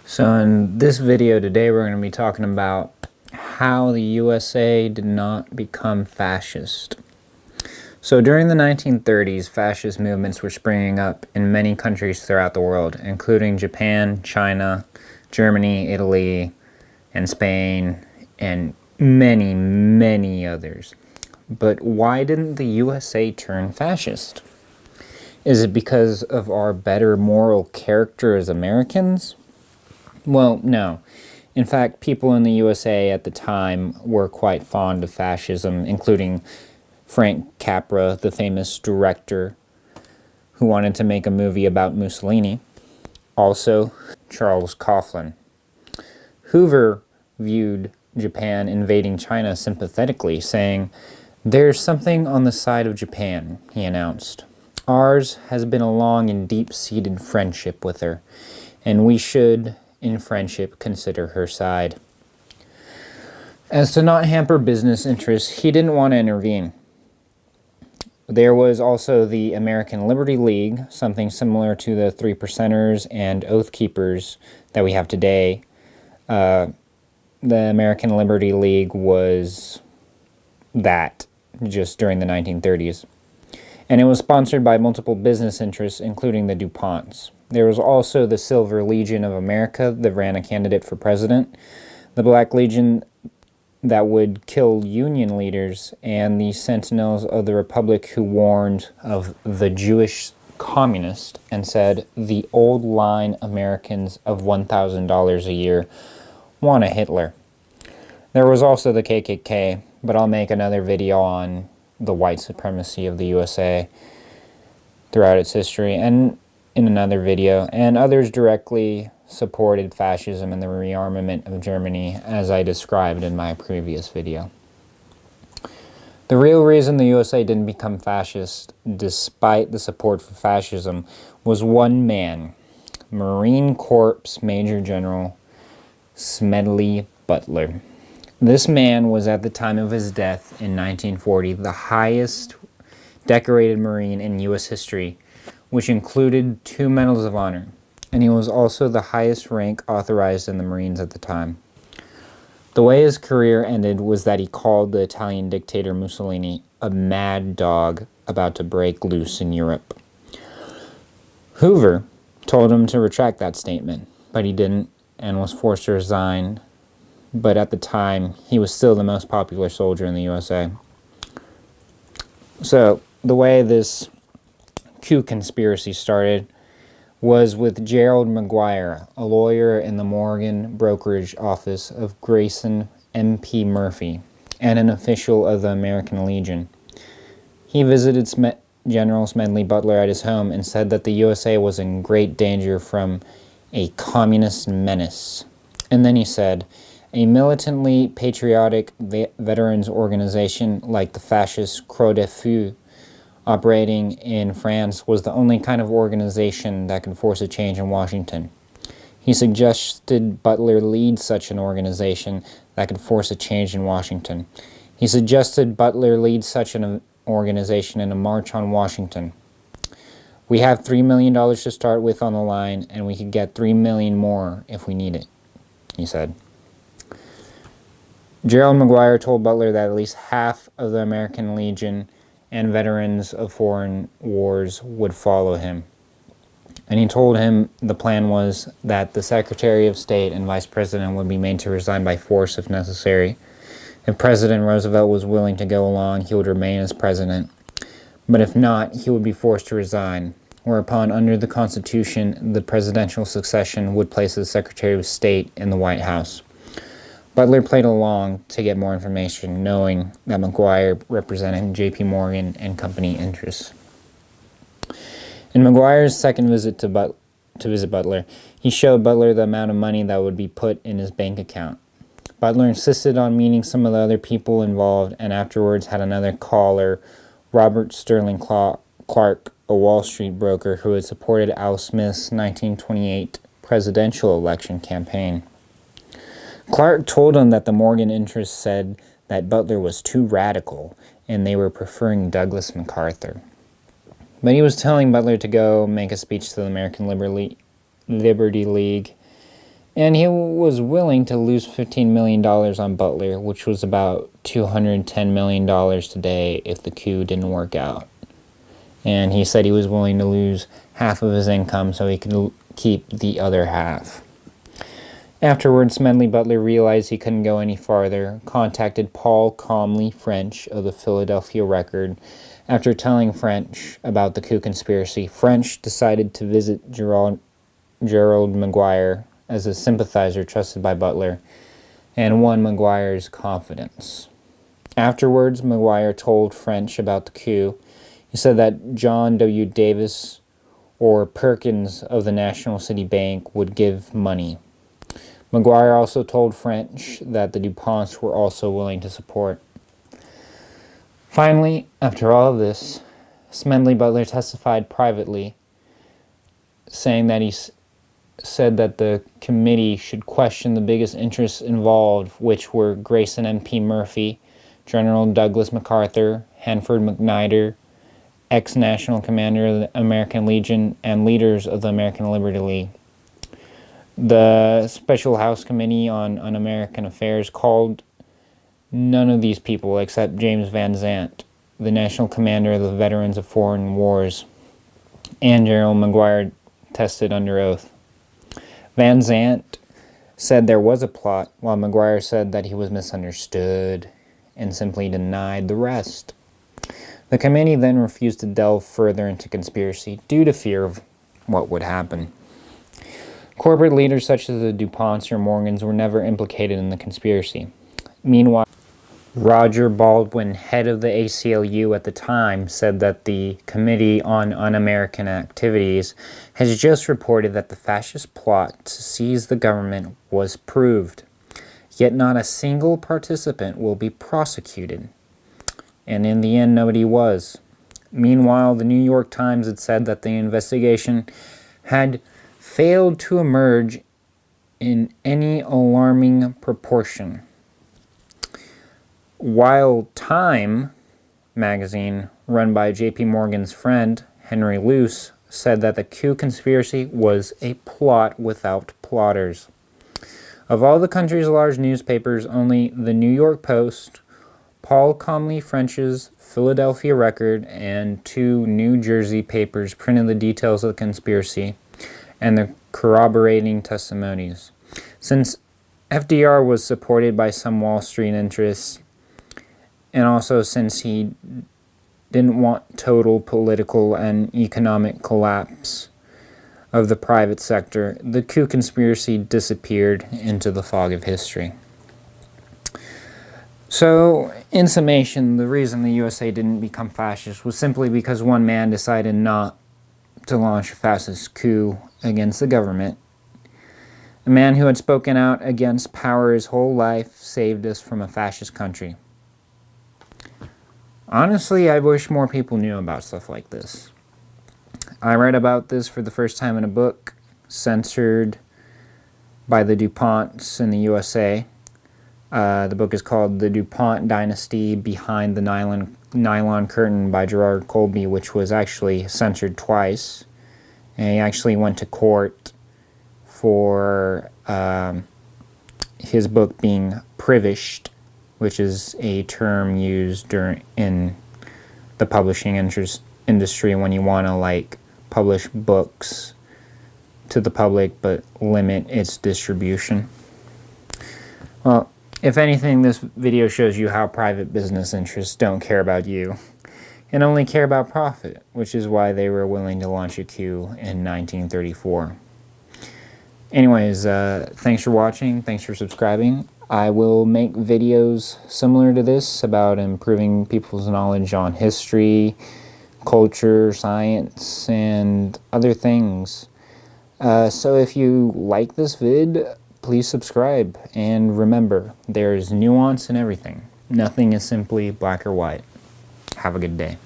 So in this video today, we're going to be talking about how the USA did not become fascist. So during the 1930s, fascist movements were springing up in many countries throughout the world, including Japan, China, Germany, Italy, and Spain, and many, many others. But why didn't the USA turn fascist? Is it because of our better moral character as Americans? Well, no. In fact, people in the USA at the time were quite fond of fascism, including Frank Capra, the famous director who wanted to make a movie about Mussolini. Also, Charles Coughlin. Hoover viewed Japan invading China sympathetically, saying, "There's something on the side of Japan," he announced. "Ours has been a long and deep-seated friendship with her, and we should, in friendship, consider her side." As to not hamper business interests, he didn't want to intervene. There was also the American Liberty League, something similar to the Three Percenters and Oath Keepers that we have today. The American Liberty League was that just during the 1930s. And it was sponsored by multiple business interests, including the Duponts. There was also the Silver Legion of America that ran a candidate for president, the Black Legion that would kill Union leaders, and the Sentinels of the Republic who warned of the Jewish communist and said, "The old line Americans of $1,000 a year want a Hitler." There was also the KKK, but I'll make another video on the white supremacy of the USA throughout its history, and in another video, and others directly supported fascism and the rearmament of Germany, as I described in my previous video. The real reason the USA didn't become fascist, despite the support for fascism, was one man, Marine Corps Major General Smedley Butler. This man was, at the time of his death in 1940, the highest decorated Marine in U.S. history, which included 2 Medals of Honor, and he was also the highest rank authorized in the Marines at the time. The way his career ended was that he called the Italian dictator Mussolini a mad dog about to break loose in Europe. Hoover told him to retract that statement, but he didn't and was forced to resign. But at the time, he was still the most popular soldier in the USA. So, the way this coup conspiracy started was with Gerald McGuire, a lawyer in the Morgan brokerage office of Grayson M.P. Murphy, and an official of the American Legion. He visited General Smedley Butler at his home and said that the USA was in great danger from a communist menace. And then he said, "A militantly patriotic veterans organization like the fascist Croix de Feu operating in France was the only kind of organization that could force a change in Washington. He suggested Butler lead such an organization that could force a change in Washington. He suggested Butler lead such an organization in a march on Washington. We have $3 million to start with on the line, and we could get $3 million more if we need it," he said. Gerald McGuire told Butler that at least half of the American Legion and veterans of foreign wars would follow him. And he told him the plan was that the Secretary of State and Vice President would be made to resign by force if necessary. If President Roosevelt was willing to go along, he would remain as president. But if not, he would be forced to resign, whereupon, under the Constitution, the presidential succession would place the Secretary of State in the White House. Butler played along to get more information, knowing that McGuire represented J.P. Morgan and company interests. In McGuire's second visit to visit Butler, he showed Butler the amount of money that would be put in his bank account. Butler insisted on meeting some of the other people involved, and afterwards had another caller, Robert Sterling Clark, a Wall Street broker who had supported Al Smith's 1928 presidential election campaign. Clark told him that the Morgan interests said that Butler was too radical and they were preferring Douglas MacArthur. But he was telling Butler to go make a speech to the American Liberty League And he was willing to lose $15 million on Butler, which was about $210 million today if the coup didn't work out. And he said he was willing to lose half of his income so he could keep the other half. Afterwards, Smedley Butler realized he couldn't go any farther, contacted Paul Comly French of the Philadelphia Record. After telling French about the coup conspiracy, French decided to visit Gerald McGuire as a sympathizer trusted by Butler, and won McGuire's confidence. Afterwards, McGuire told French about the coup. He said that John W. Davis or Perkins of the National City Bank would give money. McGuire also told French that the Duponts were also willing to support. Finally, after all of this, Smedley Butler testified privately, saying that he said that the committee should question the biggest interests involved, which were Grayson M.P. Murphy, General Douglas MacArthur, Hanford McNider, ex-national commander of the American Legion, and leaders of the American Liberty League. The Special House Committee on Un-American Affairs called none of these people except James Van Zandt, the national commander of the Veterans of Foreign Wars, and General McGuire tested under oath. Van Zandt said there was a plot, while McGuire said that he was misunderstood and simply denied the rest. The committee then refused to delve further into conspiracy due to fear of what would happen. Corporate leaders such as the Duponts or Morgans were never implicated in the conspiracy. Meanwhile, Roger Baldwin, head of the ACLU at the time, said that the Committee on Un-American Activities has just reported that the fascist plot to seize the government was proved, yet not a single participant will be prosecuted. And in the end, nobody was. Meanwhile, the New York Times had said that the investigation had failed to emerge in any alarming proportion. While Time magazine, run by J.P. Morgan's friend, Henry Luce, said that the coup conspiracy was a plot without plotters. Of all the country's large newspapers, only the New York Post, Paul Comly French's Philadelphia Record, and 2 New Jersey papers printed the details of the conspiracy and the corroborating testimonies. Since FDR was supported by some Wall Street interests, and also since he didn't want total political and economic collapse of the private sector, the coup conspiracy disappeared into the fog of history. So, in summation, the reason the USA didn't become fascist was simply because one man decided not to launch a fascist coup against the government. A man who had spoken out against power his whole life saved us from a fascist country. Honestly, I wish more people knew about stuff like this. I read about this for the first time in a book, censored by the Duponts in the USA. The book is called The Dupont Dynasty Behind the Nylon Curtain by Gerard Colby, which was actually censored twice. And he actually went to court for his book being privished, which is a term used in the publishing industry when you want to publish books to the public but limit its distribution. Well, if anything, this video shows you how private business interests don't care about you and only care about profit, which is why they were willing to launch a coup in 1934. Anyways, thanks for watching, thanks for subscribing. I will make videos similar to this about improving people's knowledge on history, culture, science, and other things. So if you like this vid, please subscribe. And remember, there's nuance in everything. Nothing is simply black or white. Have a good day.